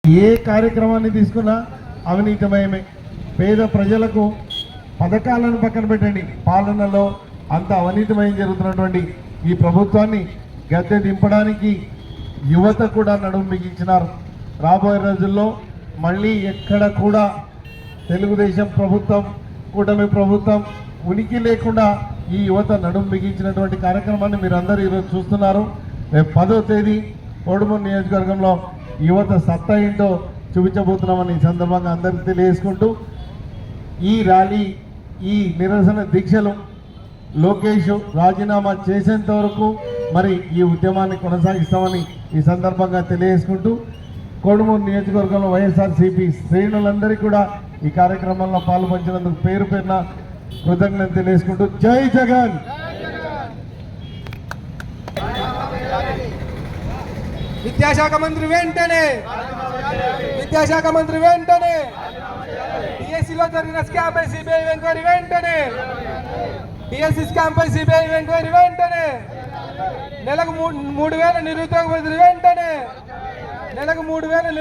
ఏ కార్యక్రమాన్ని తీసుకున్నా అవినీతిమయమే. పేద ప్రజలకు పథకాలను పక్కన పెట్టండి, పాలనలో అంత అవినీతిమయం జరుగుతున్నటువంటి ఈ ప్రభుత్వాన్ని గద్దె దింపడానికి యువత కూడా నడుము బిగించినారు. రాబోయే రోజుల్లో మళ్ళీ ఎక్కడ కూడా తెలుగుదేశం ప్రభుత్వం, కూటమి ప్రభుత్వం ఉనికి లేకుండా ఈ యువత నడుము బిగించినటువంటి కార్యక్రమాన్ని మీరు అందరూ ఈరోజు చూస్తున్నారు. రేపు 10వ తేదీ కోడుమూరు నియోజకవర్గంలో యువత సత్తా ఏంటో చూపించబోతున్నామని ఈ సందర్భంగా అందరికీ తెలియజేసుకుంటూ, ఈ ర్యాలీ, ఈ నిరసన దీక్షలు లోకేష్ రాజీనామా చేసేంత వరకు మరి ఈ ఉద్యమాన్ని కొనసాగిస్తామని ఈ సందర్భంగా తెలియజేసుకుంటూ, కోడుమూరు నియోజకవర్గంలో వైఎస్ఆర్సీపీ శ్రేణులందరికీ కూడా ఈ కార్యక్రమంలో పాల్పంచినందుకు పేరు పేరున కృతజ్ఞత తెలియజేసుకుంటూ, జై జగన్. విద్యాశాఖ మంత్రి వెంటనే డిఎస్సిలో జరిగిన స్కామ్ పై సిబిఐ ఎంక్వైరీ వెంటనే, డిఎస్సి స్కామ్ పై సిబిఐ ఎంక్వైరీ వెంటనే, నెలకు 3,000 నిరుద్యోగ బదిలీ వెంటనే, నెలకు 3,000